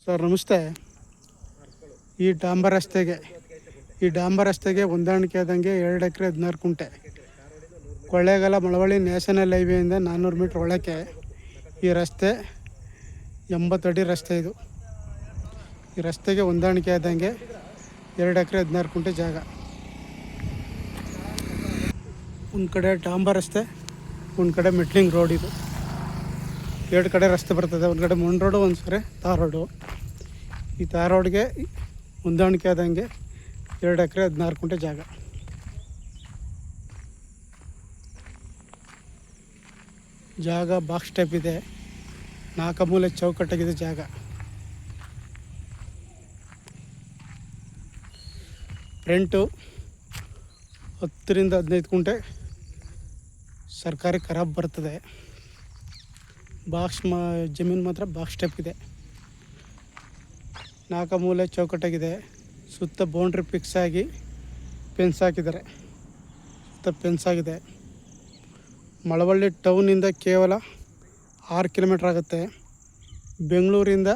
Sir ನಮಸ್ತೆ. ಈ ಡಾಂಬರ್ ರಸ್ತೆಗೆ ಹೊಂದಾಣಿಕೆ ಆದಂಗೆ 2 ಎಕರೆ 16 ಕುಂಟೆ ಕೊಳ್ಳೇಗಾಲ ಮಳವಳ್ಳಿ ನ್ಯಾಷನಲ್ ಹೈವೇಯಿಂದ 400 ಮೀಟ್ರ್ ಒಳಕ್ಕೆ ಈ ರಸ್ತೆ 80 ಅಡಿ ರಸ್ತೆ. ಈ ರಸ್ತೆಗೆ ಹೊಂದಾಣಿಕೆ ಆದಂಗೆ 2 ಎಕರೆ 16 ಕುಂಟೆ ಜಾಗ. ಒಂದು ಕಡೆ ಡಾಂಬರ್ ರಸ್ತೆ, ಒಂದು ಕಡೆ ಮೆಟ್ಲಿಂಗ್ ರೋಡ್. ಇದು 2 ಕಡೆ ರಸ್ತೆ ಬರ್ತದೆ. ಒಂದು ಕಡೆ ಮಣ್ಣು ರೋಡು, ಒಂದು ಕಡೆ ತಾರ್ ರೋಡು. ಈ ತಾರ್ ರೋಡ್ಗೆ ಹೊಂದಾಣಿಕೆ ಆದಂಗೆ 2 ಎಕರೆ 16 ಕುಂಟೆ ಜಾಗ. ಬಾಕ್ಸ್ ಟೈಪ್ ಇದೆ. 4 ಮೂಲೆ ಚೌಕಟ್ಟಾಗಿದೆ ಜಾಗ. ಫ್ರಂಟು 10 ರಿಂದ 15 ಕುಂಟೆ ಸರ್ಕಾರಿ ಖರಾಬ್ ಬರ್ತದೆ. ಜಮೀನು ಮಾತ್ರ ಬಾಕ್ಸ್ ಟೈಪ್ ಇದೆ. 4 ಮೂಲೆ ಚೌಕಟ್ಟಾಗಿದೆ. ಸುತ್ತ ಬೌಂಡ್ರಿ ಫಿಕ್ಸ್ ಆಗಿ ಫೆನ್ಸ್ ಹಾಕಿದ್ದಾರೆ. ಫೆನ್ಸ್ ಆಗಿದೆ. ಮಳವಳ್ಳಿ ಟೌನಿಂದ ಕೇವಲ 6 ಕಿಲೋಮೀಟ್ರ್ ಆಗುತ್ತೆ. ಬೆಂಗಳೂರಿಂದ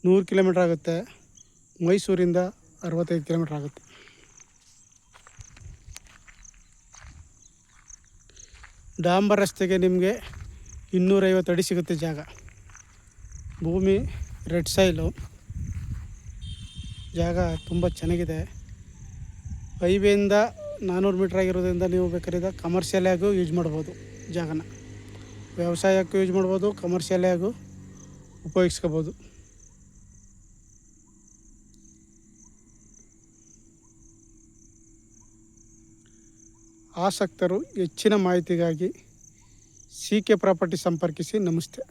100 ಕಿಲೋಮೀಟ್ರ್ ಆಗುತ್ತೆ. ಮೈಸೂರಿಂದ 65 ಕಿಲೋಮೀಟ್ರ್ ಆಗುತ್ತೆ. ಡಾಂಬರ್ ರಸ್ತೆಗೆ ನಿಮಗೆ 250 ಅಡಿ ಸಿಗುತ್ತೆ ಜಾಗ. ಭೂಮಿ ರೆಡ್ ಸಾಯಿಲು. ಜಾಗ ತುಂಬ ಚೆನ್ನಾಗಿದೆ. ಹೈವೇಯಿಂದ 400 ಮೀಟ್ರ್ ಆಗಿರೋದ್ರಿಂದ ನೀವು ಬೇಕಾದ್ರೆ ಕಮರ್ಷಿಯಲ್ ಆಗು ಯೂಸ್ ಮಾಡ್ಬೋದು. ಜಾಗನ ವ್ಯವಸಾಯಕ್ಕೂ ಯೂಸ್ ಮಾಡ್ಬೋದು, ಕಮರ್ಷಿಯಲ್ ಆಗು ಉಪಯೋಗಿಸ್ಕೋಬೋದು. ಆಸಕ್ತರು ಹೆಚ್ಚಿನ ಮಾಹಿತಿಗಾಗಿ CK ಪ್ರಾಪರ್ಟಿ ಸಂಪರ್ಕಿಸಿ. ನಮಸ್ತೆ.